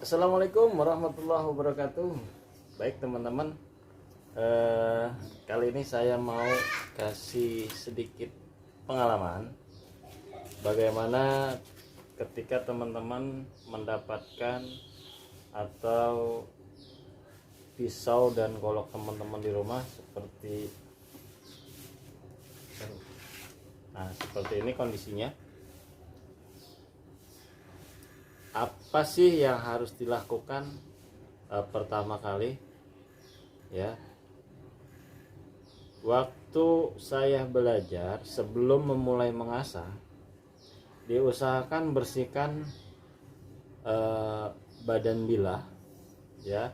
Assalamualaikum warahmatullahi wabarakatuh. Baik teman-teman, kali ini saya mau kasih sedikit pengalaman bagaimana ketika teman-teman mendapatkan atau pisau dan golok teman-teman di rumah seperti ini kondisinya. Apa sih yang harus dilakukan pertama kali ya? Waktu saya belajar, sebelum memulai mengasah, diusahakan bersihkan badan bilah ya,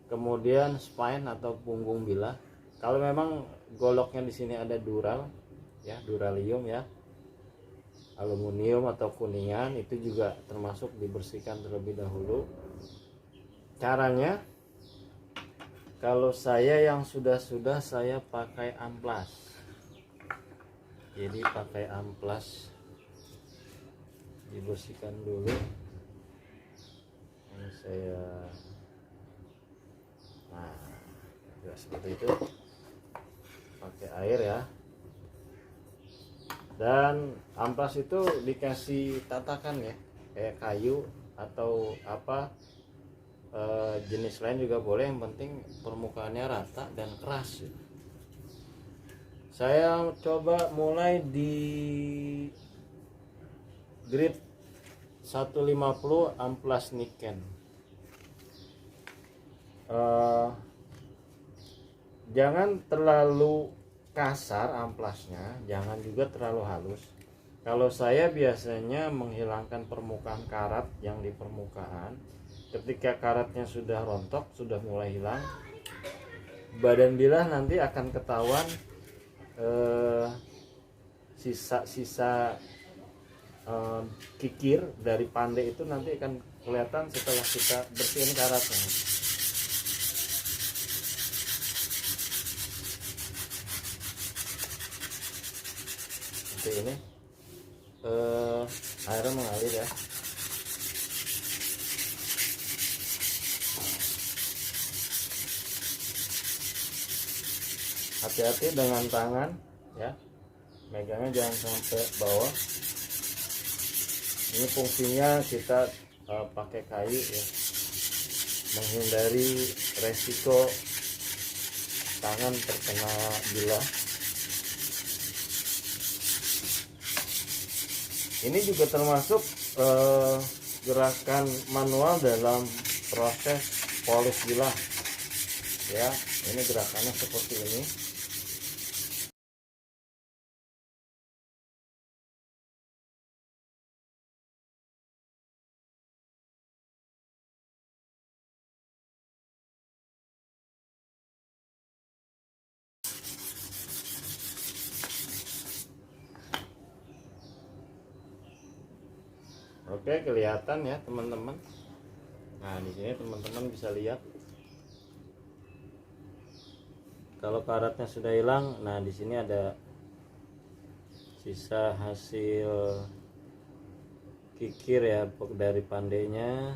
kemudian spine atau punggung bilah. Kalau memang goloknya di sini ada dural ya, duralium ya, aluminium atau kuningan, itu juga termasuk dibersihkan terlebih dahulu. Caranya, kalau saya yang sudah saya pakai amplas. Jadi pakai amplas, dibersihkan dulu. Ini saya, ya seperti itu, pakai air ya. Dan amplas itu dikasih tatakan ya, kayak kayu atau apa jenis lain juga boleh, yang penting permukaannya rata dan keras. Saya coba mulai di grade 150 amplas niken. Jangan terlalu kasar amplasnya, jangan juga terlalu halus. Kalau saya biasanya menghilangkan permukaan karat yang di permukaan. Ketika karatnya sudah rontok, sudah mulai hilang, badan bilah nanti akan ketahuan sisa-sisa kikir dari pandai itu nanti akan kelihatan setelah kita bersihin karatnya. Seperti ini, airnya mengalir ya. Hati-hati dengan tangan ya, megangnya jangan sampai bawah. Ini fungsinya kita pakai kayu ya, menghindari resiko tangan terkena bilah. Ini juga termasuk gerakan manual dalam proses polis bilah ya. Ini gerakannya seperti ini. Oke, kelihatan ya teman-teman. Nah, di sini teman-teman bisa lihat. Kalau karatnya sudah hilang, nah di sini ada sisa hasil kikir ya dari pandainya.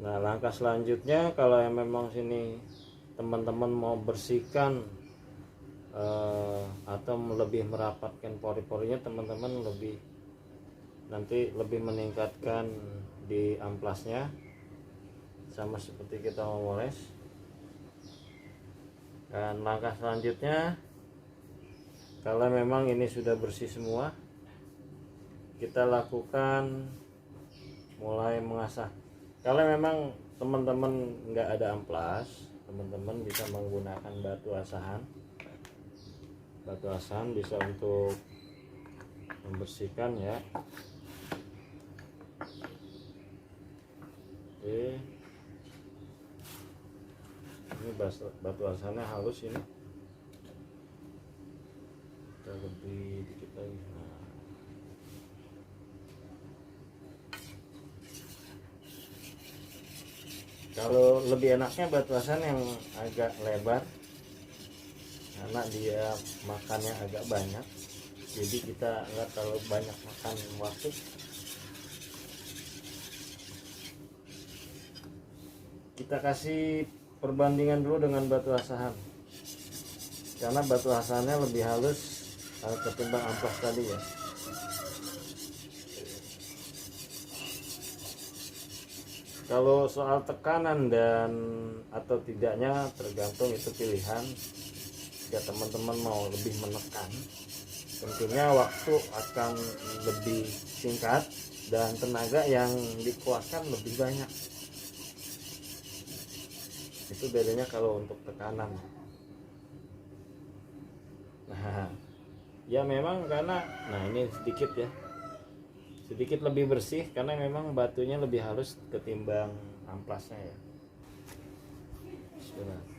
Nah, langkah selanjutnya kalau yang memang sini teman-teman mau bersihkan atau lebih merapatkan pori-porinya, teman-teman nanti lebih meningkatkan di amplasnya, sama seperti kita memoles. Dan langkah selanjutnya, kalau memang ini sudah bersih semua, kita lakukan mulai mengasah. Kalau memang teman-teman nggak ada amplas, teman-teman bisa menggunakan batu asahan. Batu asahan bisa untuk membersihkan ya. Oke, ini batu asahannya halus ini, kita lebih dikit lagi. Nah, kalau lebih enaknya batu asahan yang agak lebar karena dia makannya agak banyak, jadi kita nggak terlalu banyak makan waktu. kita kasih perbandingan dulu dengan batu asahan, karena batu asahannya lebih halus ketimbang amplas tadi ya. Kalau soal tekanan dan atau tidaknya tergantung, itu pilihan. Jika teman-teman mau lebih menekan, tentunya waktu akan lebih singkat dan tenaga yang dikeluarkan lebih banyak. Itu bedanya kalau untuk tekanan. Nah, ya memang karena, nah ini sedikit ya, sedikit lebih bersih karena memang batunya lebih halus ketimbang amplasnya ya. Bismillah.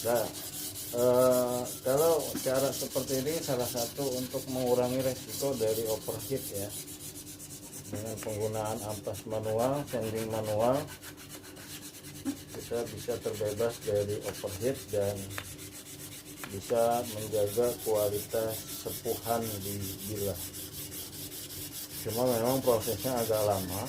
Nah, kalau cara seperti ini salah satu untuk mengurangi resiko dari overheat ya. Dengan penggunaan amplas manual, sanding manual, kita bisa terbebas dari overheat dan bisa menjaga kualitas sepuhan di bilah. Cuma memang prosesnya agak lama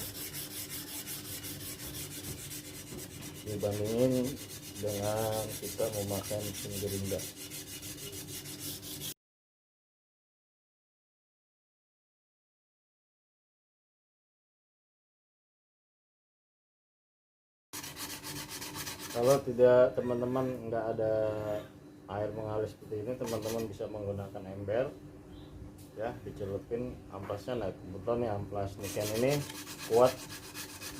dibandingin dengan kita memakai mesin gerinda. Kalau tidak, teman-teman nggak ada air mengalir seperti ini, teman-teman bisa menggunakan ember ya, dicelupin amplasnya. Nah kebetulan nih amplas Niken ini kuat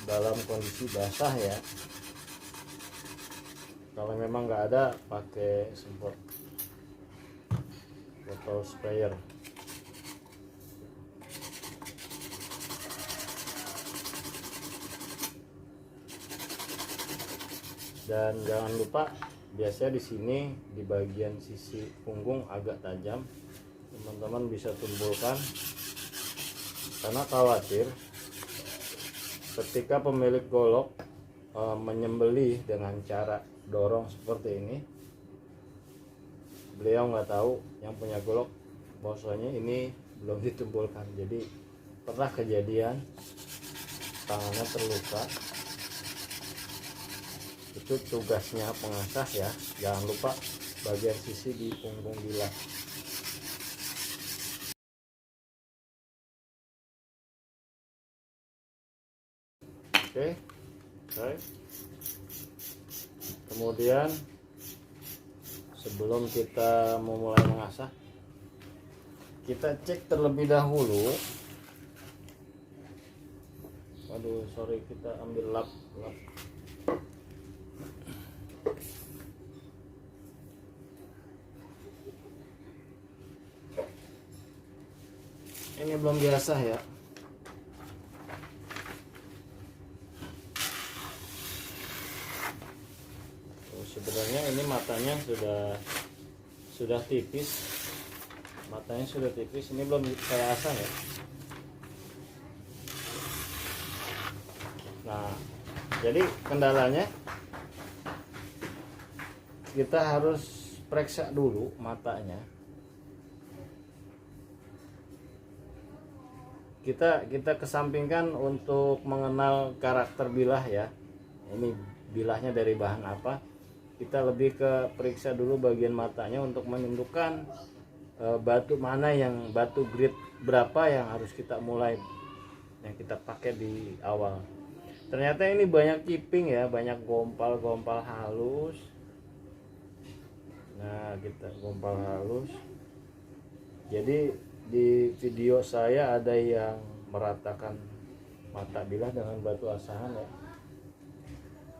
dalam kondisi basah ya. Kalau memang nggak ada, pakai semprot botol sprayer. Dan jangan lupa, biasanya di sini di bagian sisi punggung agak tajam, teman-teman bisa tumbulkan, karena khawatir ketika pemilik golok menyembelih dengan cara dorong seperti ini, beliau nggak tahu yang punya golok bahwasanya ini belum ditumbulkan. Jadi pernah kejadian tangannya terluka. Itu tugasnya pengasah ya, jangan lupa bagian sisi di punggung bilah. Oke, baik. Kemudian sebelum kita memulai mengasah, kita cek terlebih dahulu. Aduh sorry, kita ambil lap. Ini belum biasa ya. Sebenarnya ini matanya sudah tipis. Matanya sudah tipis. Ini belum saya asah ya. Nah, jadi kendalanya kita harus periksa dulu matanya. Kita kesampingkan untuk mengenal karakter bilah ya. Ini bilahnya dari bahan apa. Kita lebih ke periksa dulu bagian matanya untuk menentukan batu mana, yang batu grade berapa yang harus kita mulai, yang kita pakai di awal. Ternyata ini banyak chipping ya, banyak gompal-gompal halus. Nah, kita gompal halus. Jadi di video saya ada yang meratakan mata bilah dengan batu asahan ya.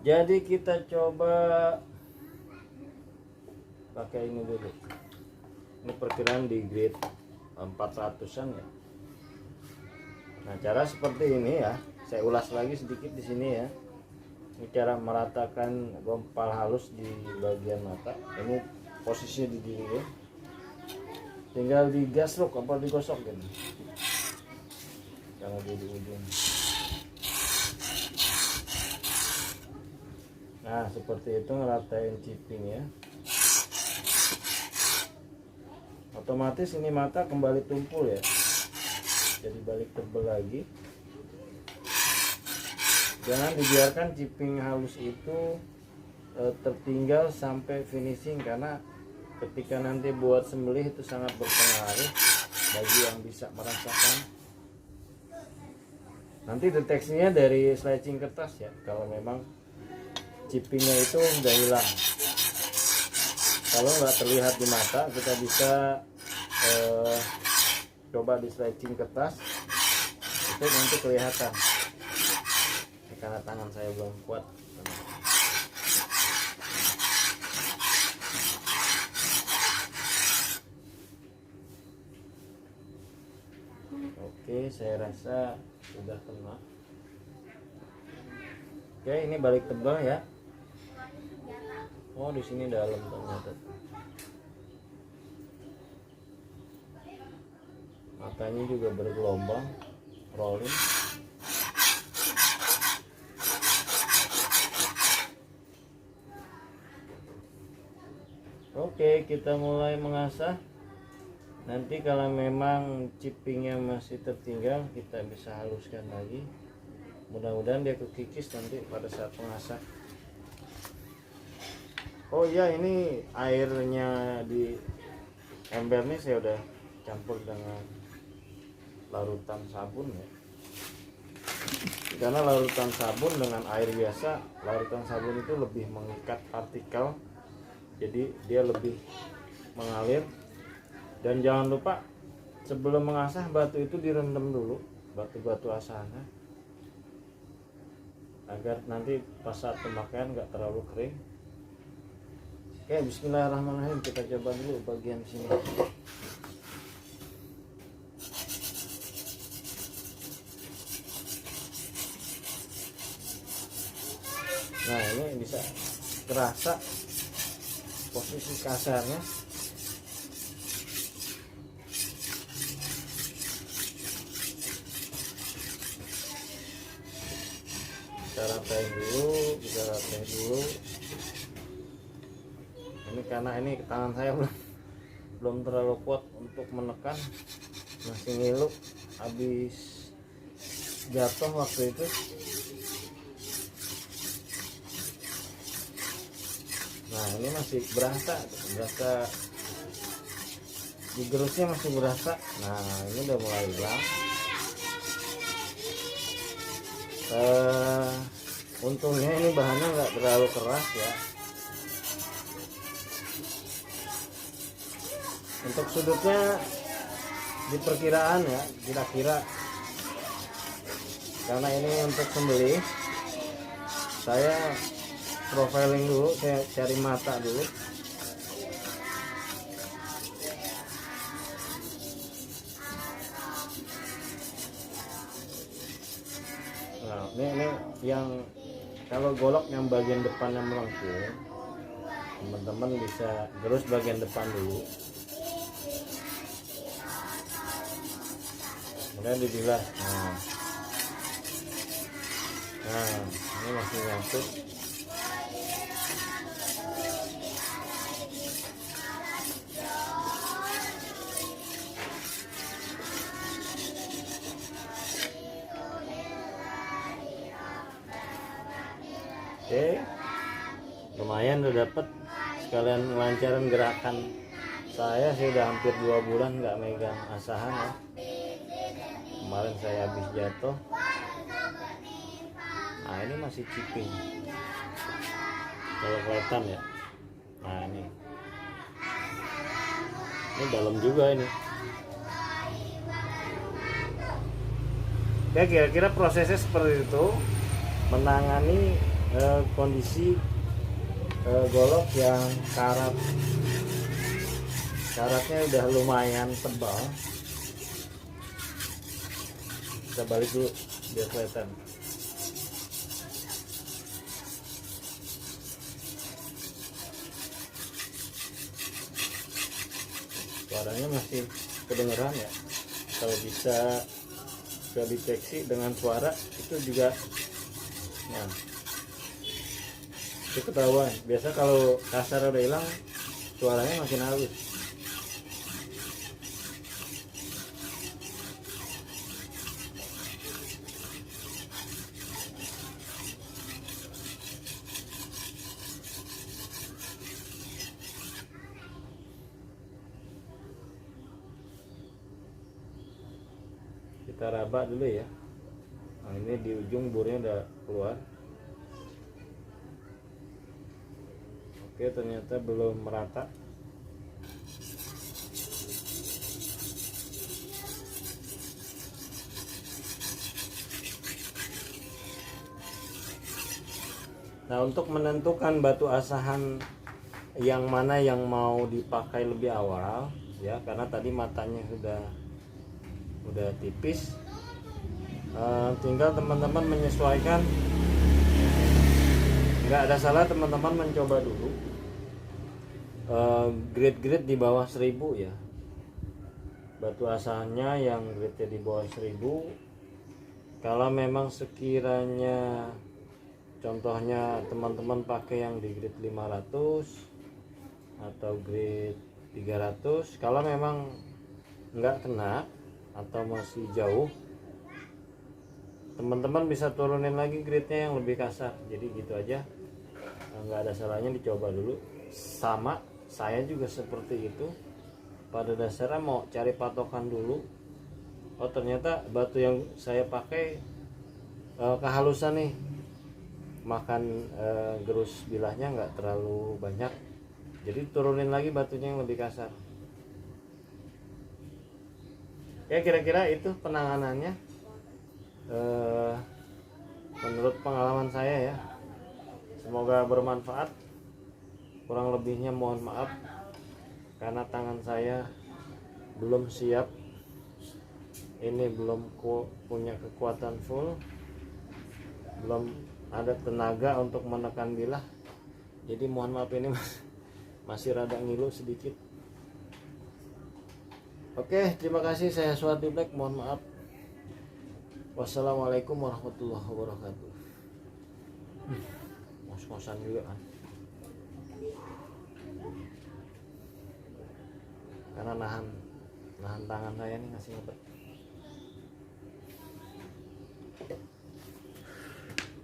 Jadi kita coba pakai ini dulu. Ini perkiraan di grade 400-an ya. Nah, cara seperti ini ya. Saya ulas lagi sedikit di sini ya. Ini cara meratakan gempal halus di bagian mata. Ini posisinya di diri ya, tinggal digasruk apa digosok gitu kalau di ujung. Nah seperti itu ngeratain ciping ya, otomatis ini mata kembali tumpul ya, jadi balik tebal lagi. Jangan dibiarkan ciping halus itu tertinggal sampai finishing, karena ketika nanti buat sembelih itu sangat berpengaruh bagi yang bisa merasakan. Nanti deteksinya dari slicing kertas ya, kalau memang cipingnya itu udah hilang. Kalau nggak terlihat di mata, kita bisa coba di slicing kertas, itu nanti kelihatan. Karena tangan saya belum kuat. Oke, saya rasa sudah kena. Oke, ini balik tebal ya. Oh, di sini dalam ternyata. Matanya juga bergelombang, rolling. Oke, kita mulai mengasah. Nanti kalau memang cipingnya masih tertinggal, kita bisa haluskan lagi. Mudah-mudahan dia kekikis nanti pada saat mengasah. Oh iya, ini airnya di ember ini saya udah campur dengan larutan sabun ya. Karena larutan sabun dengan air biasa, larutan sabun itu lebih mengikat partikel, jadi dia lebih mengalir. Dan jangan lupa sebelum mengasah batu itu direndam dulu, batu-batu asahannya, agar nanti pas saat pemakaian nggak terlalu kering. Oke, bismillahirrahmanirrahim, kita coba dulu bagian sini. Nah ini bisa kerasa posisi kasarnya. Kita ratain dulu, ini karena ini tangan saya belum terlalu kuat untuk menekan, masih ngilu habis jatuh waktu itu. Nah ini masih berasa digerusnya, masih berasa. Nah ini udah mulai hilang. Untungnya ini bahannya nggak terlalu keras ya. Untuk sudutnya di perkiraan ya, kira-kira, karena ini untuk sembelih, saya profiling dulu, saya cari mata dulu. Nah ini yang kalau golok yang bagian depannya melengkung, teman-teman bisa terus bagian depan dulu, kemudian dibilas. Nah ini masih nyatu. Oke, lumayan udah dapet. Sekalian melancarin gerakan saya udah hampir 2 bulan nggak megang asahan ya. Kemarin saya habis jatuh. Nah ini masih ciping kalau kelihatan ya. Nah ini dalam juga ini. Ya kira-kira prosesnya seperti itu, menangani kondisi golok yang karatnya udah lumayan tebal. Kita balik dulu biar kelihatan. suaranya masih kedengeran ya. Kalau bisa deteksi dengan suara itu juga, nah itu ketahuan. Biasa kalau kasar udah hilang, suaranya makin halus. Kita raba dulu ya. Nah, ini di ujung burnya udah keluar. Oke, ternyata belum merata. Nah, untuk menentukan batu asahan yang mana yang mau dipakai lebih awal ya, karena tadi matanya udah tipis, tinggal teman-teman menyesuaikan. Nggak ada salah teman-teman mencoba dulu grade-grade di bawah 1000 ya. Batu asahannya yang grade di bawah 1000, kalau memang sekiranya contohnya teman-teman pakai yang di grade 500 atau grade 300, kalau memang nggak kena atau masih jauh, teman-teman bisa turunin lagi grade-nya yang lebih kasar. Jadi gitu aja, nggak ada salahnya dicoba dulu. Sama saya juga seperti itu, pada dasarnya mau cari patokan dulu. Oh ternyata batu yang saya pakai kehalusan nih, makan gerus bilahnya nggak terlalu banyak, jadi turunin lagi batunya yang lebih kasar. Ya kira-kira itu penanganannya menurut pengalaman saya ya. Semoga bermanfaat. Kurang lebihnya mohon maaf karena tangan saya belum siap, ini belum punya kekuatan full, belum ada tenaga untuk menekan bilah. Jadi mohon maaf, ini masih rada ngilu sedikit. Oke, terima kasih. Saya Suwadi Black, mohon maaf. Wassalamualaikum warahmatullahi wabarakatuh. Ngos-ngosan juga kan, karena nahan tangan saya nih ngasih ngebet.